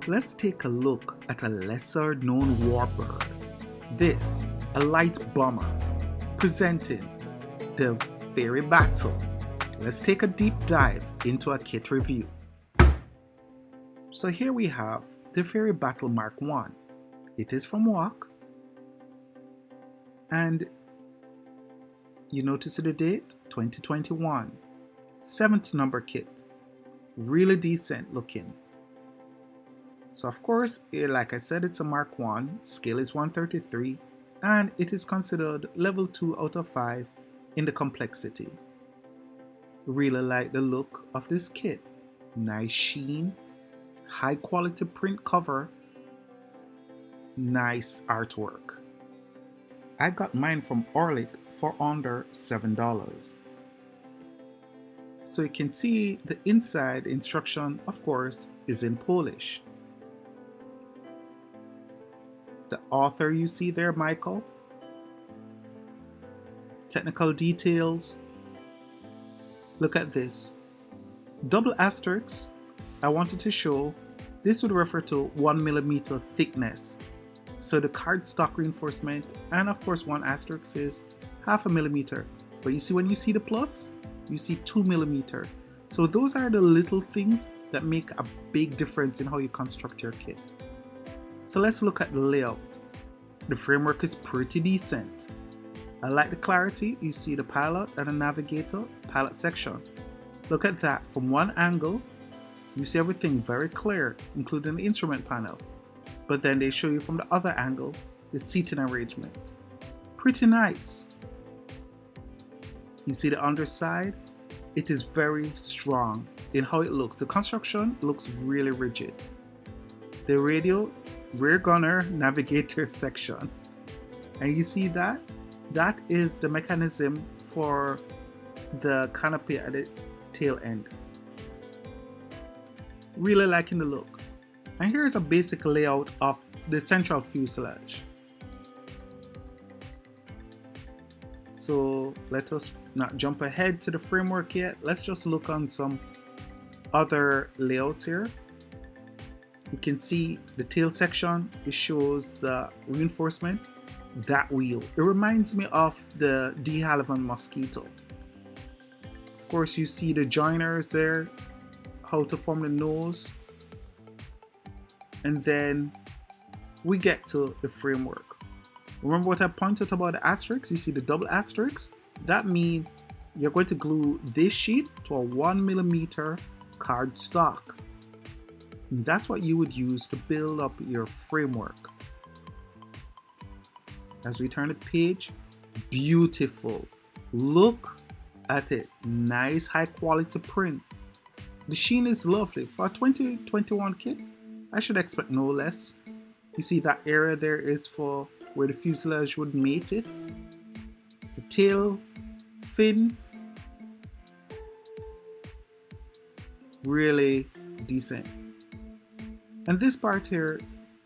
let's take a look at a lesser known warbird. This, a light bomber, presenting the Fairey Battle. Let's take a deep dive into a kit review. So here we have the Fairey Battle Mark I. It is from WOC, and you notice the date, 2021. 7th number kit. Really decent looking. So of course, like I said, it's a Mark I, scale is 133, and it is considered level 2 out of 5 in the complexity. Really like the look of this kit. Nice sheen, high quality print cover, nice artwork. I got mine from Orlik for under $7. So you can see the inside instruction, of course, is in Polish. The author you see there, Michael. Technical details. Look at this. Double asterisks. I wanted to show this would refer to 1mm thickness. So the cardstock reinforcement, and of course 1 asterisk is 0.5 millimeter. But you see when you see the plus, you see 2mm. So those are the little things that make a big difference in how you construct your kit. So let's look at the layout. The framework is pretty decent. I like the clarity. You see the pilot and the navigator pilot section. Look at that. From one angle, you see everything very clear, including the instrument panel. But then they show you from the other angle, the seating arrangement. Pretty nice. You see the underside? It is very strong in how it looks. The construction looks really rigid. The radio, rear gunner, navigator section. And you see that? That is the mechanism for the canopy at the tail end. Really liking the look. And here's a basic layout of the central fuselage. So let us not jump ahead to the framework yet. Let's just look on some other layouts here. You can see the tail section. It shows the reinforcement. That wheel. It reminds me of the de Havilland Mosquito. Of course, you see the joiners there, how to form the nose. And then we get to the framework. Remember what I pointed out about the asterisks? You see the double asterisks? That means you're going to glue this sheet to a 1mm cardstock. And that's what you would use to build up your framework. As we turn the page, beautiful. Look at it. Nice high quality print. The sheen is lovely. For a 2021 kit, I should expect no less. You see that area there is for where the fuselage would mate it. The tail fin, really decent. And this part here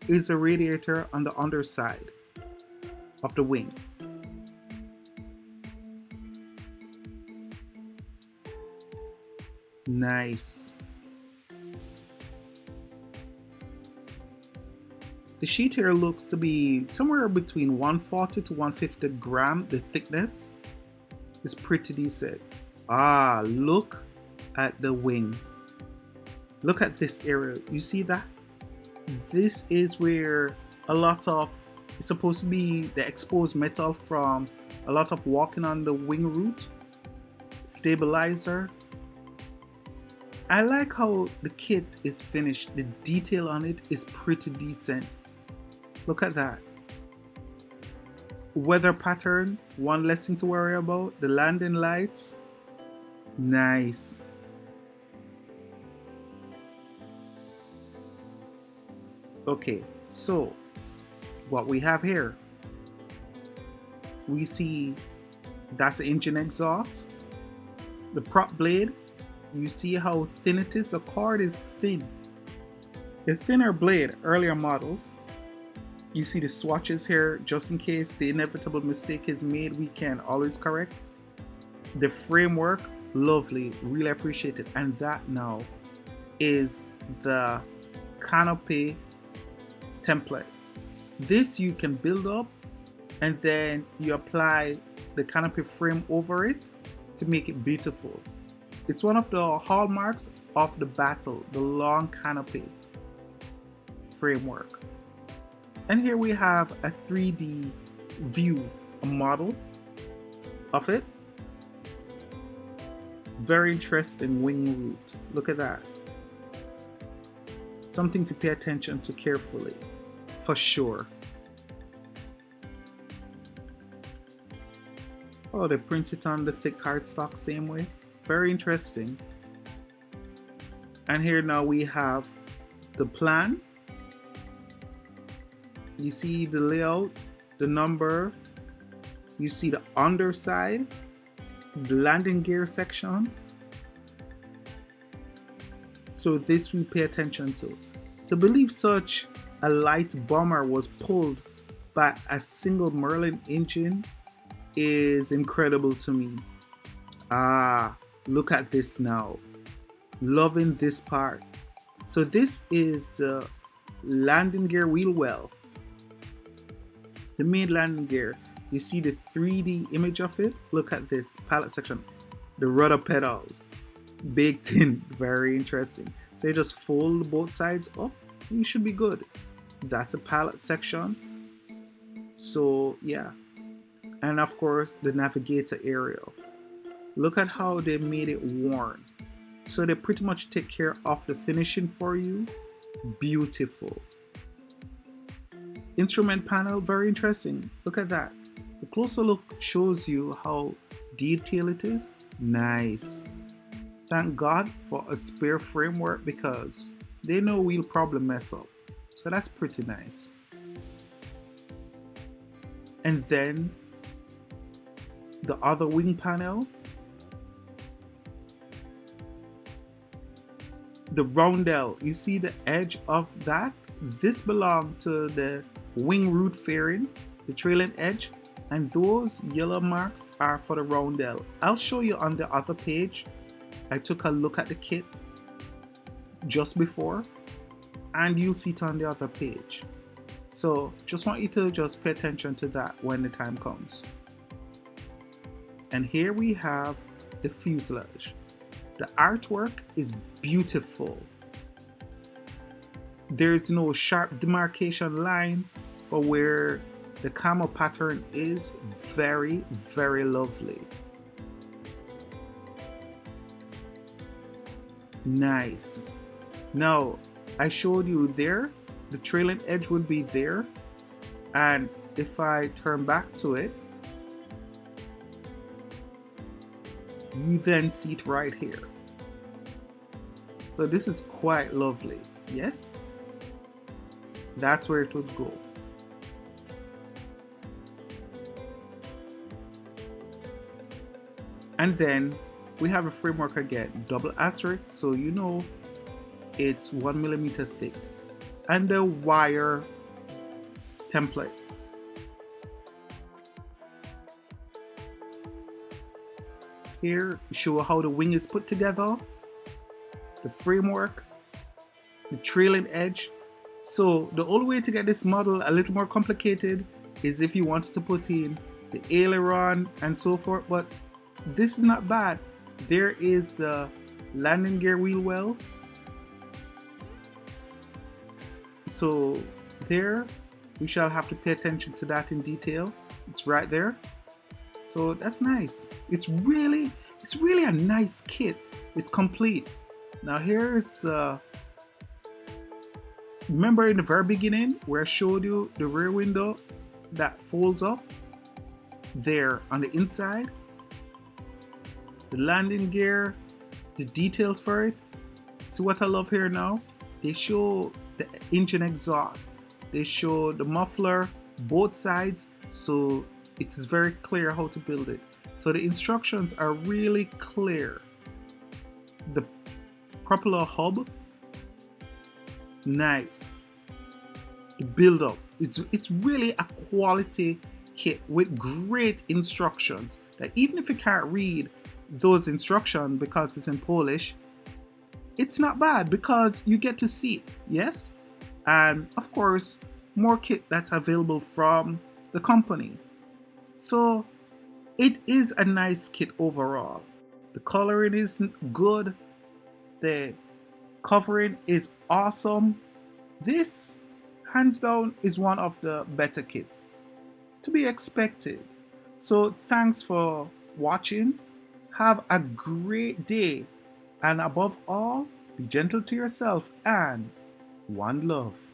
is a radiator on the underside of the wing. Nice. The sheet here looks to be somewhere between 140 to 150 gram. The thickness is pretty decent. Look at the wing. Look at this area. You see that? This is where a lot of, it's supposed to be the exposed metal from a lot of walking on the wing root. Stabilizer. I like how the kit is finished. The detail on it is pretty decent. Look at that. Weather pattern, one less thing to worry about. The landing lights, nice. Okay, so what we have here, we see that's the engine exhaust. The prop blade, you see how thin it is? The cord is thin. A thinner blade, earlier models. You see the swatches here, just in case the inevitable mistake is made, we can always correct. The framework, lovely, really appreciate it. And that now is the canopy template. This you can build up and then you apply the canopy frame over it to make it beautiful. It's one of the hallmarks of the battle, the long canopy framework. And here we have a 3D view, a model of it. Very interesting wing root. Look at that. Something to pay attention to carefully, for sure. Oh, they print it on the thick cardstock same way. Very interesting. And here now we have the plan. You see the layout, the number. You see the underside, the landing gear section. So this we pay attention to. To believe such a light bomber was pulled by a single Merlin engine is incredible to me. Look at this now. Loving this part. So this is the landing gear wheel well. The main landing gear. You see the 3D image of it? Look at this palette section. The rudder pedals. Baked in. Very interesting. So you just fold both sides up. You should be good. That's a palette section. So yeah. And of course the navigator area. Look at how they made it worn. So they pretty much take care of the finishing for you. Beautiful. Instrument panel, very interesting. Look at that. The closer look shows you how detailed it is. Nice. Thank God for a spare framework because they know we'll probably mess up. So that's pretty nice. And then the other wing panel. The roundel, you see the edge of that? This belongs to the wing root fairing, the trailing edge, and those yellow marks are for the roundel. I'll show you on the other page. I took a look at the kit just before, and you'll see it on the other page. So just want you to just pay attention to that when the time comes. And here we have the fuselage. The artwork is beautiful. There's no sharp demarcation line for where the camo pattern is. Very, very lovely. Nice. Now, I showed you there, the trailing edge would be there. And if I turn back to it, you then see it right here. So this is quite lovely. Yes? That's where it would go. And then we have a framework again, double asterisk, so you know it's 1mm thick. And the wire template. Here, show how the wing is put together, the framework, the trailing edge. So the only way to get this model a little more complicated is if you wanted to put in the aileron and so forth, but this is not bad. There is the landing gear wheel well. So there, we shall have to pay attention to that in detail. It's right there. So that's nice. It's really a nice kit. It's complete. Now here's the, remember in the very beginning where I showed you the rear window that folds up? There on the inside. The landing gear, the details for it. See what I love here now? They show the engine exhaust. They show the muffler, both sides. So it is very clear how to build it. So the instructions are really clear. The propeller hub, nice. The build up, it's really a quality kit with great instructions that even if you can't read those instructions because it's in Polish, it's not bad because you get to see it, yes? And of course, more kit that's available from the company. So it is a nice kit overall. The coloring is good, the covering is awesome. This, hands down, is one of the better kits to be expected. So thanks for watching. Have a great day. And above all, be gentle to yourself and one love.